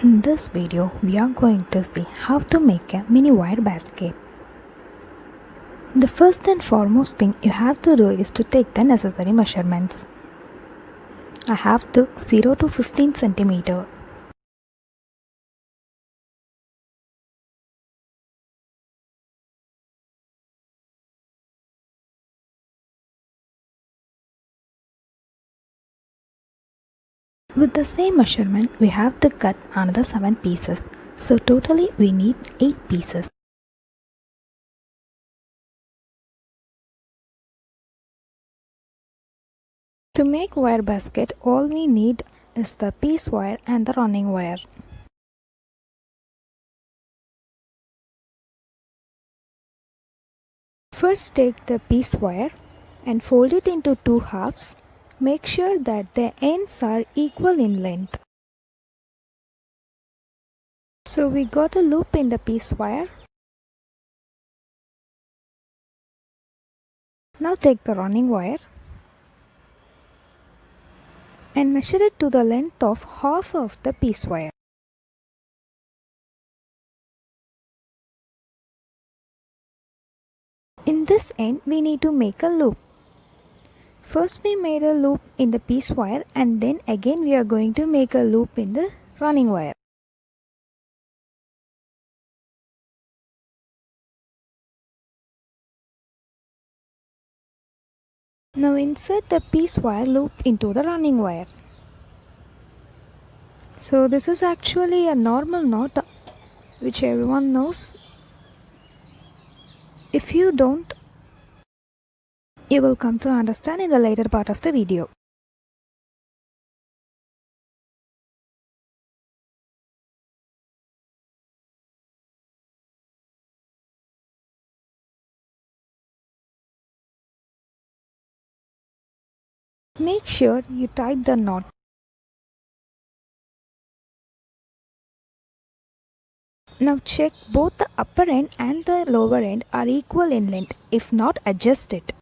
In this video, we are going to see how to make a mini wire basket. The first and foremost thing you have to do is to take the necessary measurements. I have took 0 to 15 centimeter. With the same measurement, we have to cut another 7 pieces. So totally we need 8 pieces. To make wire basket, all we need is the piece wire and the running wire. First take the piece wire and fold it into 2 halves. Make sure that the ends are equal in length. So we got a loop in the piece wire. Now take the running wire and measure it to the length of half of the piece wire. In this end, we need to make a loop. First we made a loop in the piece wire and then again we are going to make a loop in the running wire. Now insert the piece wire loop into the running wire. So this is actually a normal knot which everyone knows. If you don't, you will come to understand in the later part of the video. Make sure you tie the knot. Now check both the upper end and the lower end are equal in length. If not, adjust it.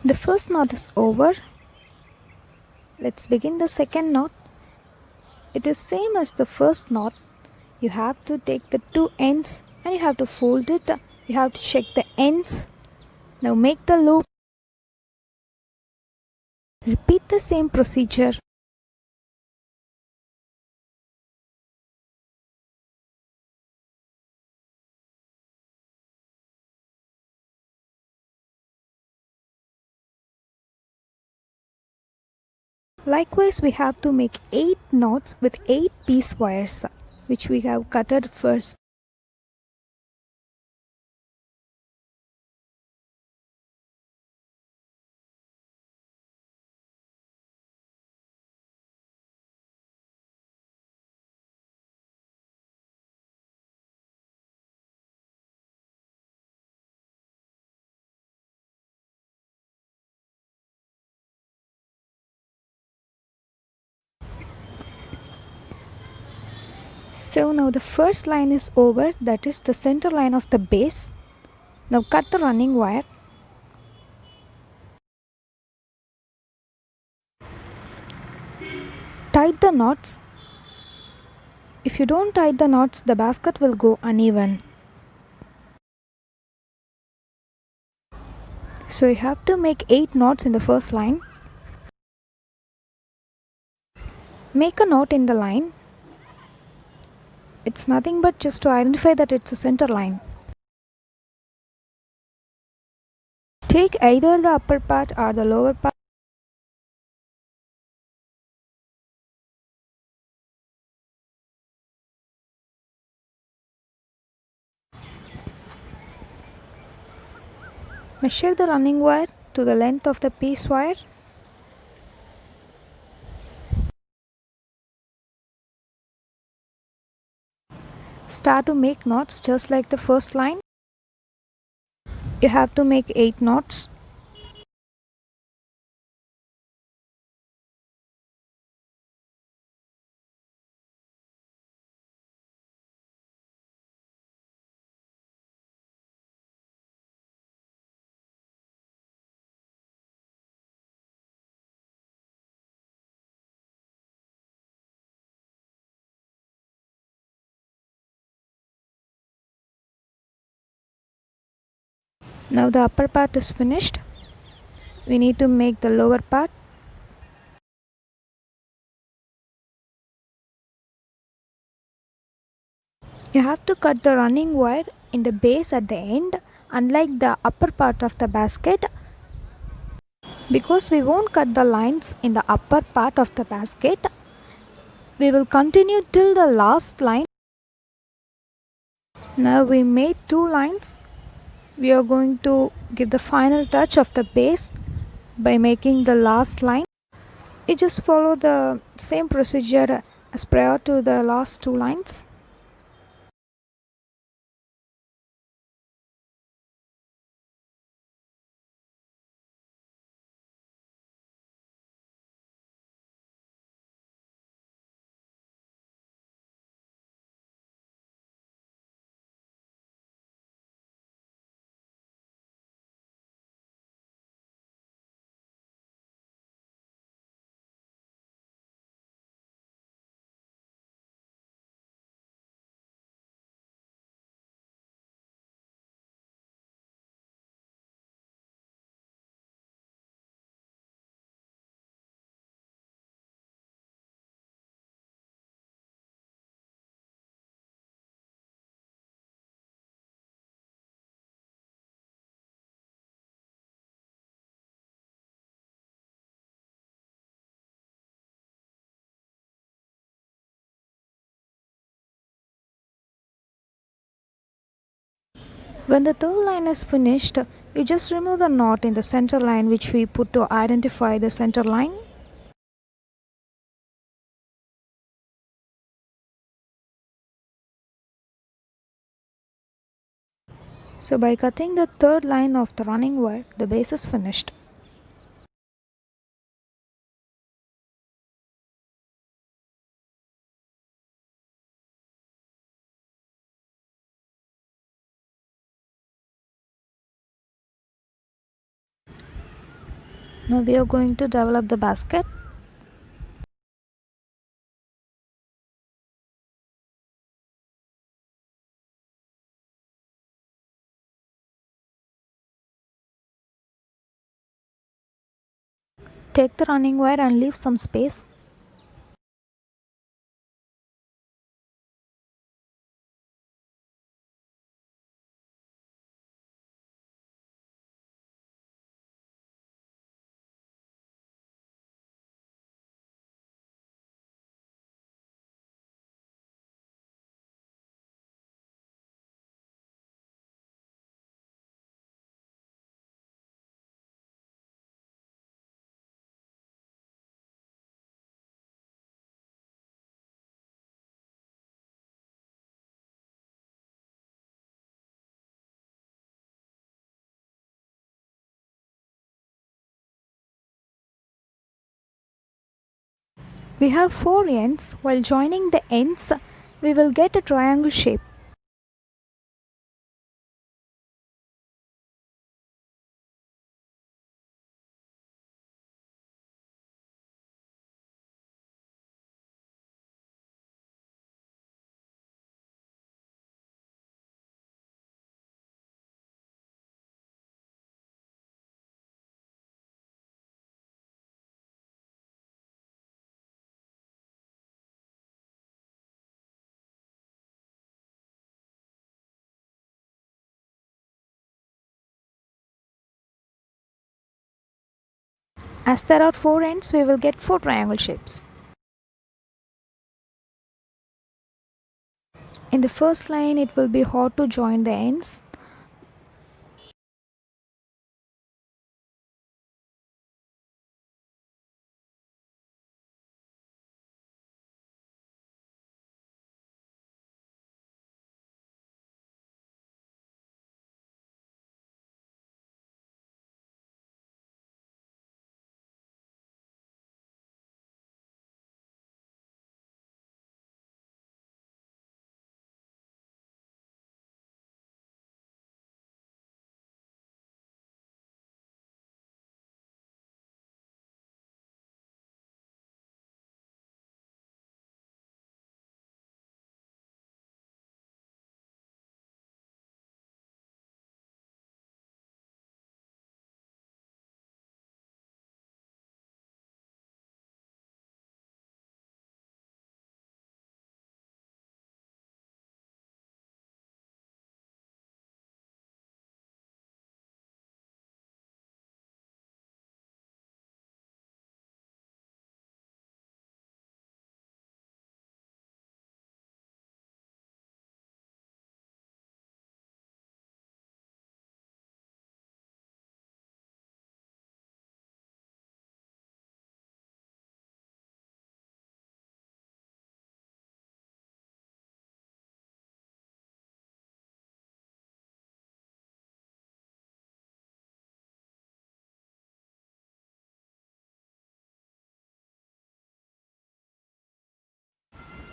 The first knot is over. Let's begin the second knot. It is same as the first knot. You have to take the 2 ends and you have to fold it. You have to check the ends. Now make the loop. Repeat the same procedure. Likewise, we have to make 8 knots with 8 piece wires, which we have cutted first. So now the first line is over, that is the center line of the base. Now cut the running wire. Tie the knots. If you don't tie the knots, the basket will go uneven. So you have to make 8 knots in the first line. Make a knot in the line. It's nothing but just to identify that it's a center line. Take either the upper part or the lower part. Measure the running wire to the length of the piece wire. Start to make knots just like the first line. You have to make 8 knots. Now the upper part is finished. We need to make the lower part. You have to cut the running wire in the base at the end, unlike the upper part of the basket, because we won't cut the lines in the upper part of the basket. We will continue till the last line. Now we made 2 lines. We are going to give the final touch of the base by making the last line. You just follow the same procedure as prior to the last 2 lines. When the third line is finished, you just remove the knot in the center line which we put to identify the center line. So by cutting the third line of the running wire, the base is finished. Now we are going to develop the basket. Take the running wire and leave some space. We have 4 ends. While joining the ends, we will get a triangle shape. As there are 4 ends, we will get 4 triangle shapes. In the first line, it will be hard to join the ends.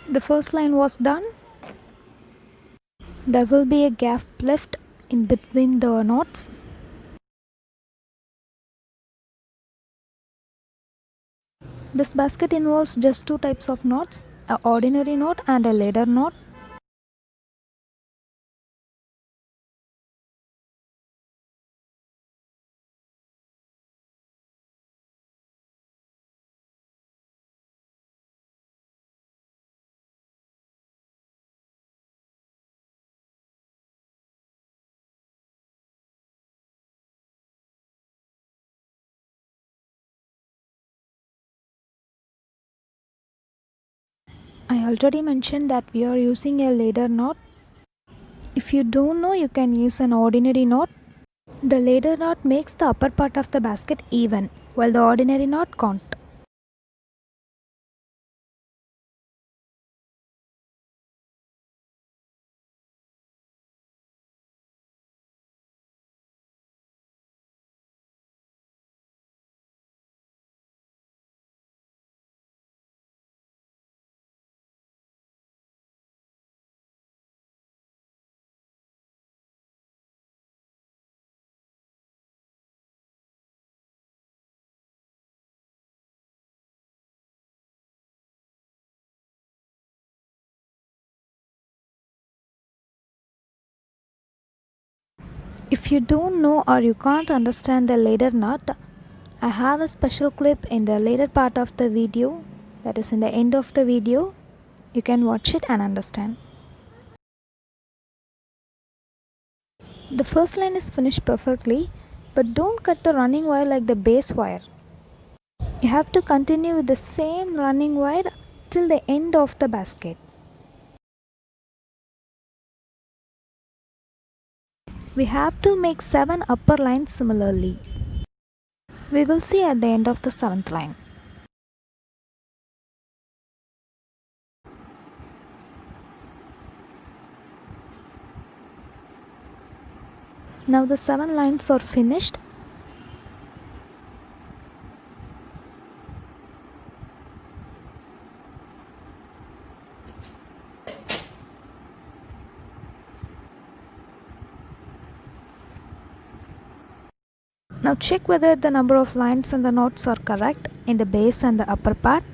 The first line was done. There will be a gap left in between the knots. This basket involves just two types of knots, an ordinary knot and a ladder knot. I already mentioned that we are using a ladder knot. If you don't know, you can use an ordinary knot. The ladder knot makes the upper part of the basket even, while the ordinary knot can't. If you don't know or you can't understand the ladder knot, I have a special clip in the later part of the video, that is in the end of the video. You can watch it and understand. The first line is finished perfectly, but don't cut the running wire like the base wire. You have to continue with the same running wire till the end of the basket. We have to make 7 upper lines similarly. We will see at the end of the 7th line. Now the 7 lines are finished. Now check whether the number of lines and the knots are correct in the base and the upper part.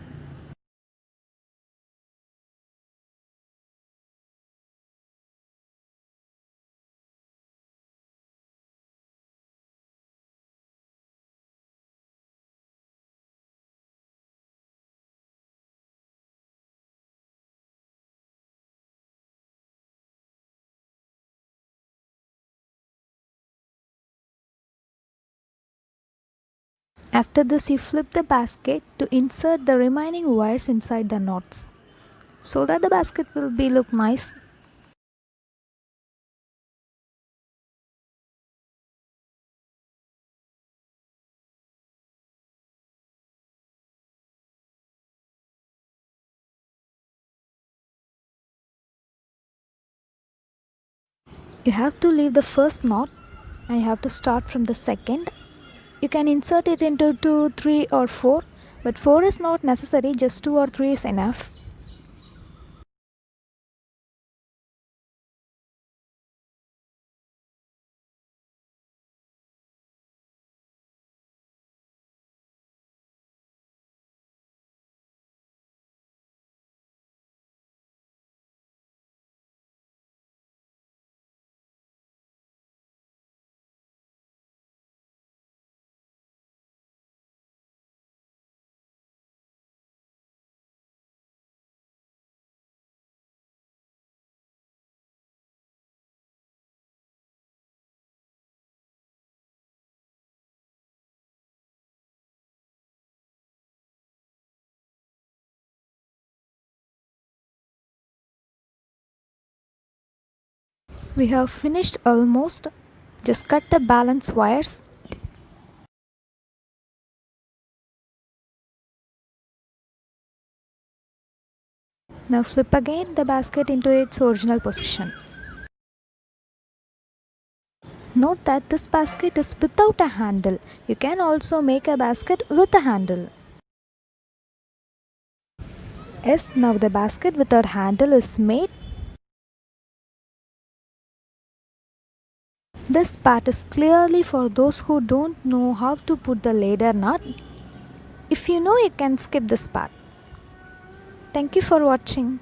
After this, you flip the basket to insert the remaining wires inside the knots so that the basket will look nice. You have to leave the first knot and you have to start from the second. You can insert it into 2, 3 or 4, but 4 is not necessary, just 2 or 3 is enough. We have finished almost. Just cut the balance wires. Now flip again the basket into its original position. Note that this basket is without a handle. You can also make a basket with a handle. Yes, now the basket without handle is made. This part is clearly for those who don't know how to put the ladder knot. If you know, you can skip this part. Thank you for watching.